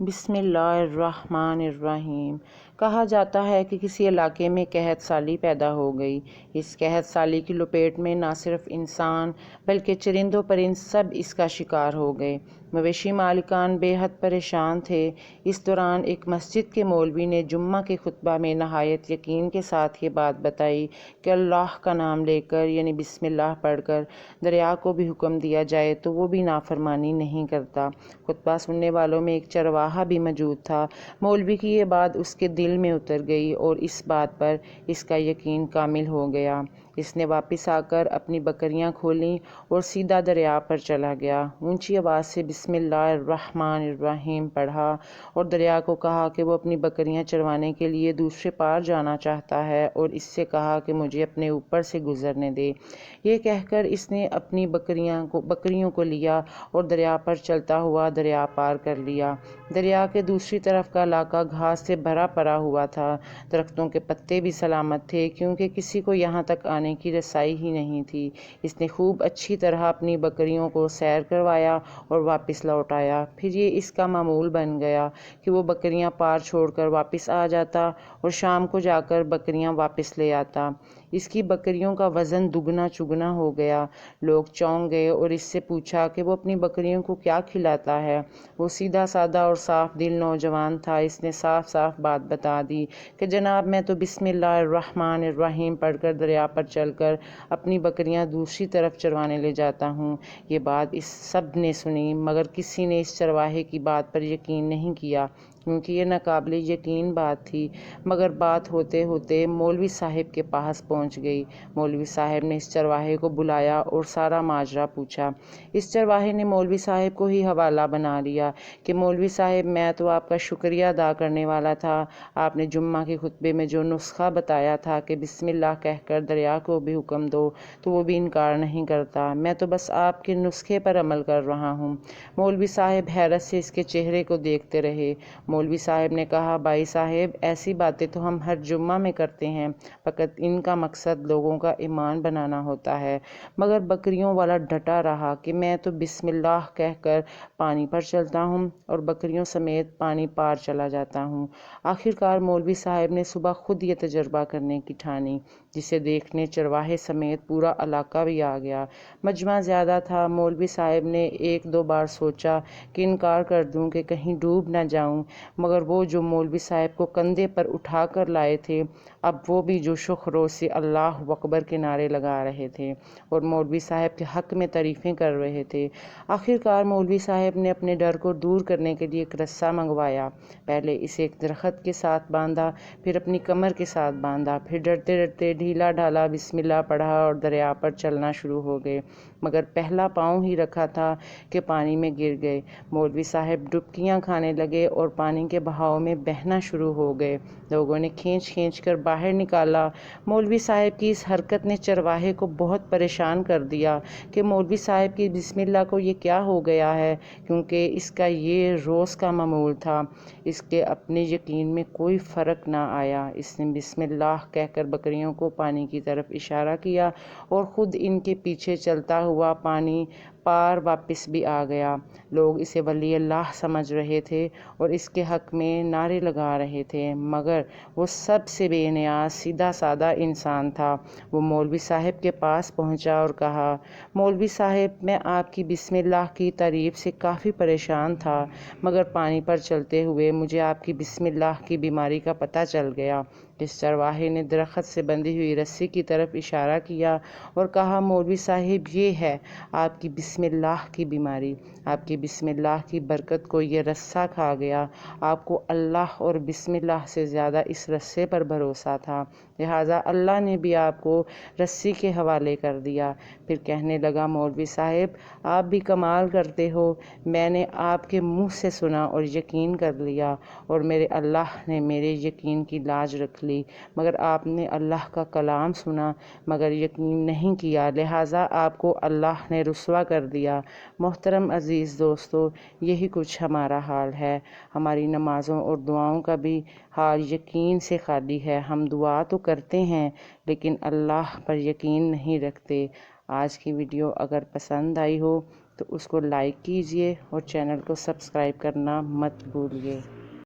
بسم اللہ الرحمن الرحیم۔ کہا جاتا ہے کہ کسی علاقے میں قحط سالی پیدا ہو گئی۔ اس قحط سالی کی لپیٹ میں نہ صرف انسان بلکہ چرند و پرند سب اس کا شکار ہو گئے۔ مویشی مالکان بے حد پریشان تھے۔ اس دوران ایک مسجد کے مولوی نے جمعہ کے خطبہ میں نہایت یقین کے ساتھ یہ بات بتائی کہ اللہ کا نام لے کر یعنی بسم اللہ پڑھ کر دریا کو بھی حکم دیا جائے تو وہ بھی نافرمانی نہیں کرتا۔ خطبہ سننے والوں میں ایک چرواہا بھی موجود تھا۔ مولوی کی یہ بات اس کے دل میں اتر گئی اور اس بات پر اس کا یقین کامل ہو گیا۔ اس نے واپس آ کر اپنی بکریاں کھولیں اور سیدھا دریا پر چلا گیا۔ اونچی آواز سے بسم اللہ الرحمن الرحیم پڑھا اور دریا کو کہا کہ وہ اپنی بکریاں چروانے کے لیے دوسرے پار جانا چاہتا ہے اور اس سے کہا کہ مجھے اپنے اوپر سے گزرنے دے۔ یہ کہہ کر اس نے اپنی بکریوں کو لیا اور دریا پر چلتا ہوا دریا پار کر لیا۔ دریا کے دوسری طرف کا علاقہ گھاس سے بھرا پڑا ہوا تھا۔ درختوں کے پتے بھی سلامت تھے کیونکہ کسی کو یہاں تک آنے کی رسائی ہی نہیں تھی۔ اس نے خوب اچھی طرح اپنی بکریوں کو سیر کروایا اور واپس لوٹ آیا۔ پھر یہ اس کا معمول بن گیا کہ وہ بکریاں پار چھوڑ کر واپس آ جاتا اور شام کو جا کر بکریاں واپس لے آتا۔ اس کی بکریوں کا وزن دگنا چگنا ہو گیا۔ لوگ چونک گئے اور اس سے پوچھا کہ وہ اپنی بکریوں کو کیا کھلاتا ہے۔ وہ سیدھا سادہ اور صاف دل نوجوان تھا۔ اس نے صاف صاف بات بتا دی کہ جناب میں تو بسم اللہ الرحمن الرحیم پڑھ کر دریا پر چل کر اپنی بکریاں دوسری طرف چروانے لے جاتا ہوں۔ یہ بات اس سب نے سنی مگر کسی نے اس چرواہے کی بات پر یقین نہیں کیا کیونکہ یہ ناقابل یقین بات تھی۔ مگر بات ہوتے ہوتے مولوی صاحب کے پاس پہنچ گئی۔ مولوی صاحب نے اس چرواہے کو بلایا اور سارا ماجرا پوچھا۔ اس چرواہے نے مولوی صاحب کو ہی حوالہ بنا لیا کہ مولوی صاحب میں تو آپ کا شکریہ ادا کرنے والا تھا۔ آپ نے جمعہ کے خطبے میں جو نسخہ بتایا تھا کہ بسم اللہ کہہ کر دریا کو بھی حکم دو تو وہ بھی انکار نہیں کرتا۔ میں تو بس آپ کے نسخے پر عمل کر رہا ہوں۔ مولوی صاحب حیرت سے اس کے چہرے کو دیکھتے رہے۔ مولوی صاحب نے کہا بھائی صاحب ایسی باتیں تو ہم ہر جمعہ میں کرتے ہیں، فقط ان کا مقصد لوگوں کا ایمان بنانا ہوتا ہے۔ مگر بکریوں والا ڈٹا رہا کہ میں تو بسم اللہ کہہ کر پانی پر چلتا ہوں اور بکریوں سمیت پانی پار چلا جاتا ہوں۔ آخرکار مولوی صاحب نے صبح خود یہ تجربہ کرنے کی ٹھانی، جسے دیکھنے چرواہے سمیت پورا علاقہ بھی آ گیا۔ مجمع زیادہ تھا۔ مولوی صاحب نے ایک دو بار سوچا کہ انکار کر دوں کہ کہیں ڈوب نہ جاؤں، مگر وہ جو مولوی صاحب کو کندھے پر اٹھا کر لائے تھے اب وہ بھی جوش و خروش سے اللہ اکبر کے نعرے لگا رہے تھے اور مولوی صاحب کے حق میں تعریفیں کر رہے تھے۔ آخرکار مولوی صاحب نے اپنے ڈر کو دور کرنے کے لیے ایک رسہ منگوایا۔ پہلے اسے ایک درخت کے ساتھ باندھا، پھر اپنی کمر کے ساتھ باندھا، پھر ڈرتے ڈرتے ڈھیلا ڈھالا بسم اللہ پڑھا اور دریا پر چلنا شروع ہو گئے۔ مگر پہلا پاؤں ہی رکھا تھا کہ پانی میں گر گئے۔ مولوی صاحب ڈبکیاں کھانے لگے اور پانی کے بہاؤ میں بہنا شروع ہو گئے۔ لوگوں نے کھینچ کھینچ کر باہر نکالا۔ مولوی صاحب کی اس حرکت نے چرواہے کو بہت پریشان کر دیا کہ مولوی صاحب کی بسم اللہ کو یہ کیا ہو گیا ہے، کیونکہ اس کا یہ روز کا معمول تھا۔ اس کے اپنے یقین میں کوئی فرق نہ آیا۔ اس نے بسم اللہ کہہ کر بکریوں کو پانی کی طرف اشارہ کیا اور خود ان کے پیچھے چلتا ہوا پانی پار واپس بھی آ گیا۔ لوگ اسے ولی اللہ سمجھ رہے تھے اور اس کے حق میں نعرے لگا رہے تھے، مگر وہ سب سے بے نیاز سیدھا سادہ انسان تھا۔ وہ مولوی صاحب کے پاس پہنچا اور کہا مولوی صاحب میں آپ کی بسم اللہ کی تعریف سے کافی پریشان تھا، مگر پانی پر چلتے ہوئے مجھے آپ کی بسم اللہ کی بیماری کا پتہ چل گیا۔ اس چرواہے نے درخت سے بندھی ہوئی رسی کی طرف اشارہ کیا اور کہا مولوی صاحب یہ ہے آپ کی بسم اللہ کی بیماری۔ آپ کی بسم اللہ کی برکت کو یہ رسہ کھا گیا۔ آپ کو اللہ اور بسم اللہ سے زیادہ اس رسے پر بھروسہ تھا، لہٰذا اللہ نے بھی آپ کو رسی کے حوالے کر دیا۔ پھر کہنے لگا مولوی صاحب آپ بھی کمال کرتے ہو، میں نے آپ کے منہ سے سنا اور یقین کر لیا اور میرے اللہ نے میرے یقین کی لاج رکھ لی، مگر آپ نے اللہ کا کلام سنا مگر یقین نہیں کیا، لہٰذا آپ کو اللہ نے رسوا کر دیا۔ محترم عزیز دوستو، یہی کچھ ہمارا حال ہے۔ ہماری نمازوں اور دعاؤں کا بھی حال یقین سے خالی ہے۔ ہم دعا تو کرتے ہیں لیکن اللہ پر یقین نہیں رکھتے۔ آج کی ویڈیو اگر پسند آئی ہو تو اس کو لائک کیجئے اور چینل کو سبسکرائب کرنا مت بھولیے۔